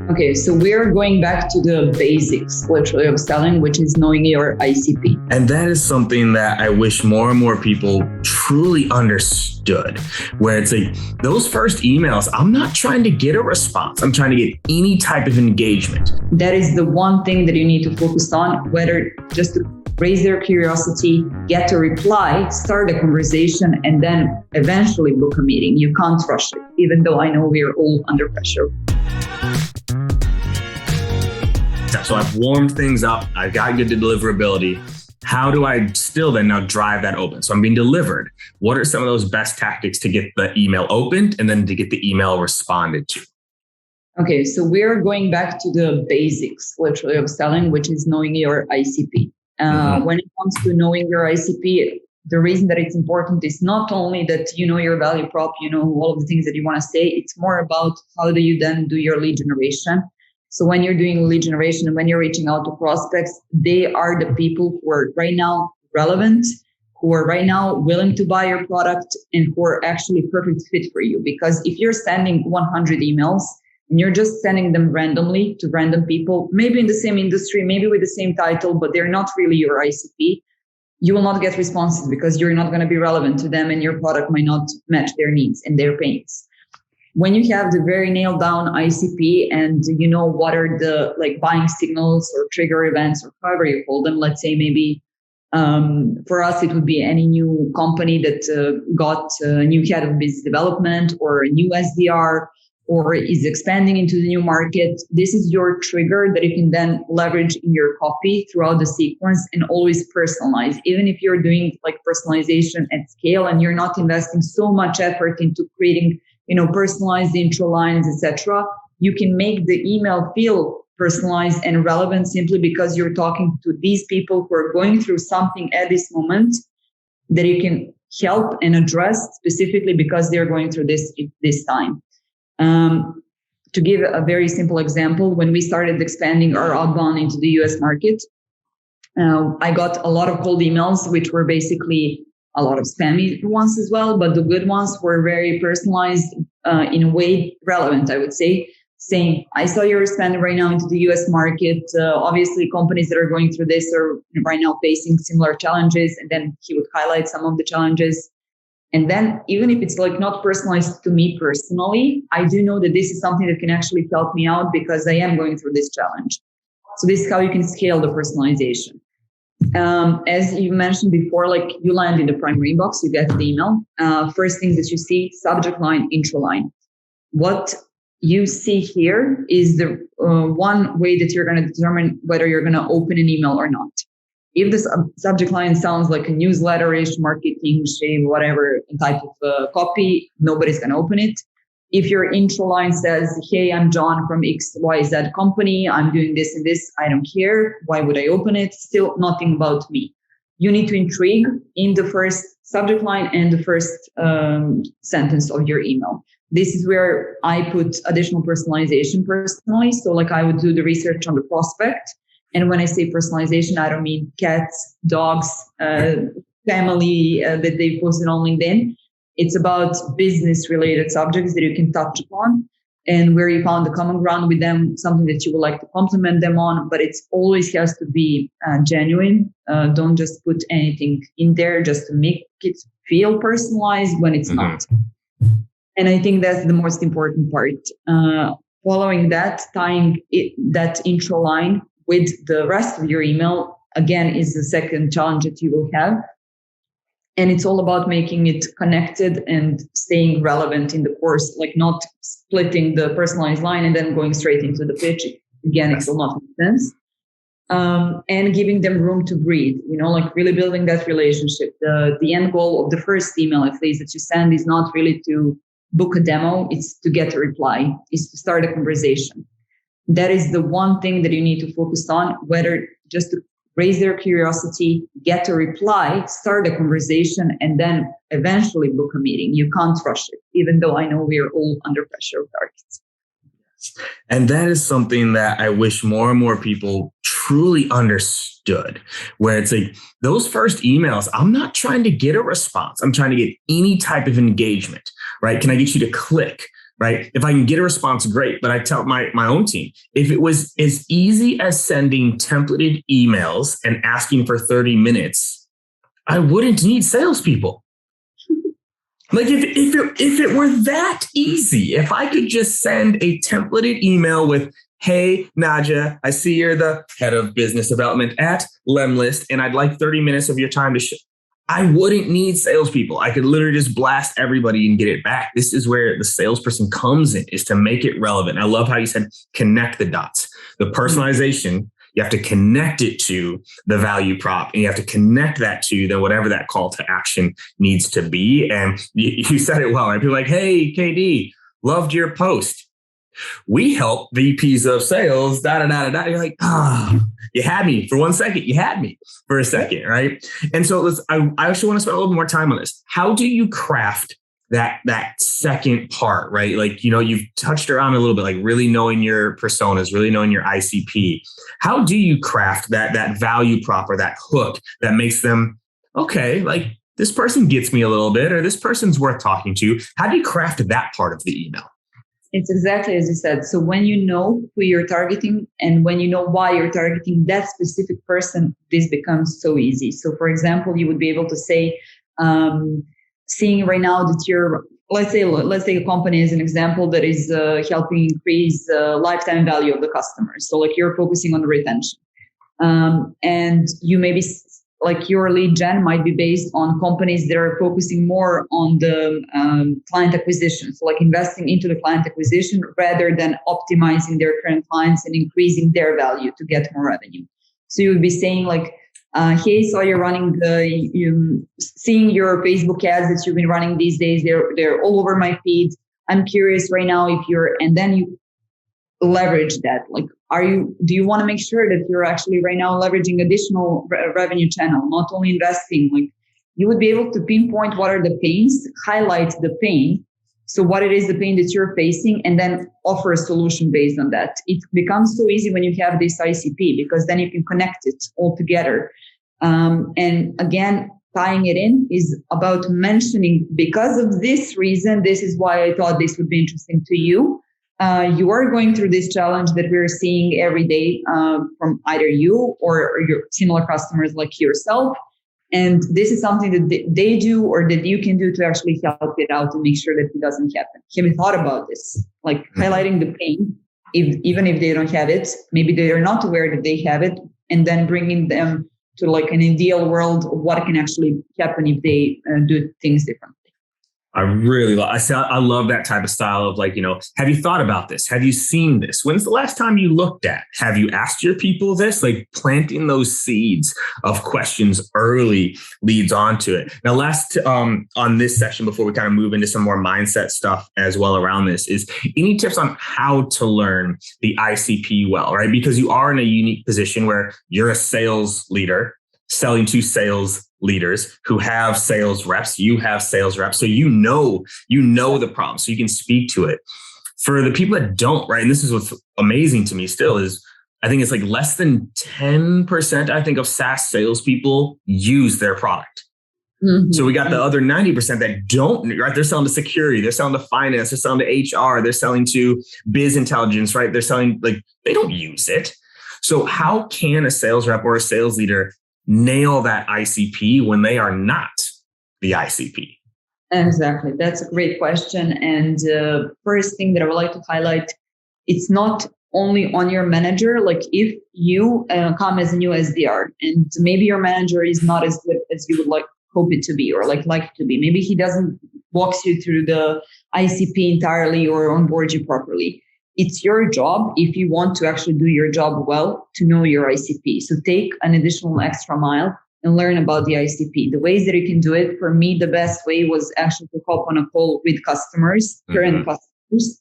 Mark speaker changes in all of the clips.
Speaker 1: Okay, so we're going back to the basics, literally, of selling, which is knowing your ICP.
Speaker 2: And that is something that I wish more and more people truly understood, where it's like those first emails, I'm not trying to get a response. I'm trying to get any type of engagement.
Speaker 1: That is the one thing that you need to focus on, whether just to raise their curiosity, get a reply, start a conversation, and then eventually book a meeting. You can't rush it, even though I know we're all under pressure.
Speaker 2: So I've warmed things up. I've got good deliverability. How do I still then now drive that open? So I'm being delivered. What are some of those best tactics to get the email opened and then to get the email responded to?
Speaker 1: Okay, so we're going back to the basics, literally, of selling, which is knowing your ICP. When it comes to knowing your ICP, the reason that it's important is not only that you know your value prop, you know all of the things that you want to say. It's more about how do you then do your lead generation. So when you're doing lead generation and when you're reaching out to prospects, they are the people who are right now relevant, who are right now willing to buy your product, and who are actually perfect fit for you. Because if you're sending 100 emails and you're just sending them randomly to random people, maybe in the same industry, maybe with the same title, but they're not really your ICP, you will not get responses because you're not going to be relevant to them and your product might not match their needs and their pains. When you have the very nailed down ICP and you know what are the buying signals or trigger events or however you call them, let's say maybe for us it would be any new company that got a new head of business development or a new SDR or is expanding into the new market. This is your trigger that you can then leverage in your copy throughout the sequence and always personalize. Even if you're doing personalization at scale and you're not investing so much effort into creating personalized intro lines, etc., you can make the email feel personalized and relevant simply because you're talking to these people who are going through something at this moment that you can help and address specifically because they're going through this time. To give a very simple example, when we started expanding our outbound into the US market, I got a lot of cold emails, which were basically a lot of spammy ones as well, but the good ones were very personalized, in a way relevant, I would say, saying, I saw you're expanding right now into the US market. Obviously, companies that are going through this are right now facing similar challenges. And then he would highlight some of the challenges. And then even if it's not personalized to me personally, I do know that this is something that can actually help me out because I am going through this challenge. So this is how you can scale the personalization. As you mentioned before, you land in the primary inbox, you get the email. First things that you see, subject line, intro line. What you see here is the one way that you're going to determine whether you're going to open an email or not. If the subject line sounds like a newsletter-ish, marketing, shade, whatever type of copy, nobody's going to open it. If your intro line says, hey, I'm John from XYZ company, I'm doing this and this, I don't care, why would I open it? Still nothing about me. You need to intrigue in the first subject line and the first sentence of your email. This is where I put additional personalization personally. So I would do the research on the prospect. And when I say personalization, I don't mean cats, dogs, family that they posted on LinkedIn. It's about business-related subjects that you can touch upon and where you found the common ground with them, something that you would like to compliment them on, but it always has to be genuine. Don't just put anything in there just to make it feel personalized when it's not. And I think that's the most important part. Following that, tying that intro line with the rest of your email, again, is the second challenge that you will have. And it's all about making it connected and staying relevant in the course, not splitting the personalized line and then going straight into the pitch. Again, it will not make sense. And giving them room to breathe, really building that relationship. The end goal of the first email, at least, that you send is not really to book a demo. It's to get a reply, is to start a conversation. That is the one thing that you need to focus on, whether just to raise their curiosity, get a reply, start a conversation, and then eventually book a meeting. You can't rush it, even though I know we are all under pressure of targets.
Speaker 2: And that is something that I wish more and more people truly understood, where it's like those first emails, I'm not trying to get a response. I'm trying to get any type of engagement, right? Can I get you to click? right? If I can get a response, great. But I tell my own team, if it was as easy as sending templated emails and asking for 30 minutes, I wouldn't need salespeople. Like if it were that easy, if I could just send a templated email with, hey, Nadja, I see you're the head of business development at Lemlist, and I'd like 30 minutes of your time to I wouldn't need salespeople. I could literally just blast everybody and get it back. This is where the salesperson comes in, is to make it relevant. I love how you said connect the dots. The personalization, you have to connect it to the value prop, and you have to connect that to then whatever that call to action needs to be. And you said it well, right? People are like, hey, KD, loved your post. We help VPs of sales, You're like, you had me for 1 second. You had me for a second, right? And so I actually want to spend a little more time on this. How do you craft that second part, right? Like, you've touched around a little bit, like really knowing your personas, really knowing your ICP. How do you craft that value prop or that hook that makes them, okay, like this person gets me a little bit, or this person's worth talking to? How do you craft that part of the email?
Speaker 1: It's exactly as you said. So when you know who you're targeting and when you know why you're targeting that specific person, this becomes so easy. So for example, you would be able to say, seeing right now that you're, let's take a company as an example that is helping increase the lifetime value of the customers. So like you're focusing on the retention. And you maybe like your lead gen might be based on companies that are focusing more on the client acquisition. So like investing into the client acquisition rather than optimizing their current clients and increasing their value to get more revenue. So you would be saying like, hey, so you're running seeing your Facebook ads that you've been running these days. They're all over my feed. I'm curious right now and then you leverage that. Like, do you want to make sure that you're actually right now leveraging additional revenue channel, not only investing? Like, you would be able to pinpoint what are the pains, highlight the pain. So what it is, the pain that you're facing, and then offer a solution based on that. It becomes so easy when you have this ICP, because then you can connect it all together. And again, tying it in is about mentioning, because of this reason, this is why I thought this would be interesting to you. You are going through this challenge that we're seeing every day from either you or your similar customers like yourself. And this is something that they do or that you can do to actually help it out and make sure that it doesn't happen. Have you thought about this? Like highlighting the pain, even if they don't have it, maybe they are not aware that they have it, and then bringing them to like an ideal world of what can actually happen if they do things differently.
Speaker 2: I love that type of style of like, have you thought about this? Have you seen this? When's the last time you looked at? Have you asked your people this? Like planting those seeds of questions early leads on to it. Now, last on this session, before we kind of move into some more mindset stuff as well around this, is any tips on how to learn the ICP well, right? Because you are in a unique position where you're a sales leader selling to sales leaders who have sales reps. You have sales reps. So you know the problem. So you can speak to it. For the people that don't, right? And this is what's amazing to me still is I think it's like less than 10%, I think, of SaaS salespeople use their product. Mm-hmm. So we got the other 90% that don't, right? They're selling to security, they're selling to finance, they're selling to HR, they're selling to biz intelligence, right? They're selling, like, they don't use it. So how can a sales rep or a sales leader nail that ICP when they are not the ICP?
Speaker 1: Exactly. That's a great question. And first thing that I would like to highlight, it's not only on your manager. Like if you come as a new SDR and maybe your manager is not as good as you would hope it to be or like it to be. Maybe he doesn't walks you through the ICP entirely or onboard you properly. It's your job, if you want to actually do your job well, to know your ICP. So take an additional extra mile and learn about the ICP. The ways that you can do it, for me, the best way was actually to hop on a call with customers, current customers,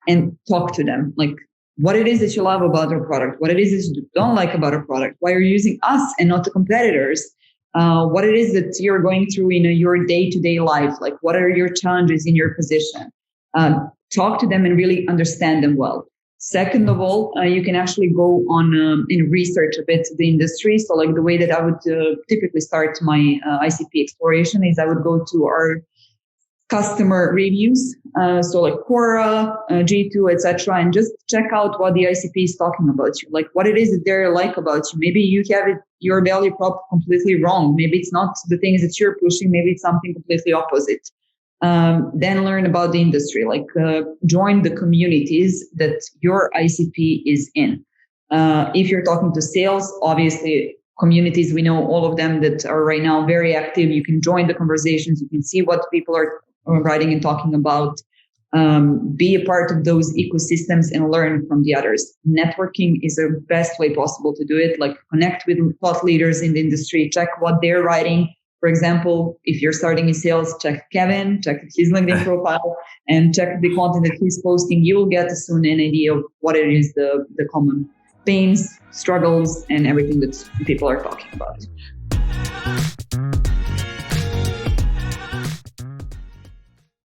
Speaker 1: and talk to them. Like what it is that you love about our product, what it is that you don't like about our product, why you're using us and not the competitors, what it is that you're going through in your day-to-day life, like what are your challenges in your position. Talk to them and really understand them well. Second of all, you can actually go on and research a bit the industry. So like the way that I would typically start my ICP exploration is I would go to our customer reviews, so like Quora, G2, etc., and just check out what the ICP is talking about you, like what it is that they like about you. Maybe you have your value prop completely wrong. Maybe it's not the things that you're pushing. Maybe it's something completely opposite. Then learn about the industry, like join the communities that your ICP is in. If you're talking to sales, obviously communities, we know all of them that are right now very active. You can join the conversations. You can see what people are writing and talking about. Be a part of those ecosystems and learn from the others. Networking is the best way possible to do it. Like connect with thought leaders in the industry, check what they're writing. For example, if you're starting in sales, check Kevin, check his LinkedIn profile, and check the content that he's posting. You will get soon an idea of what it is, the common pains, struggles, and everything that people are talking about.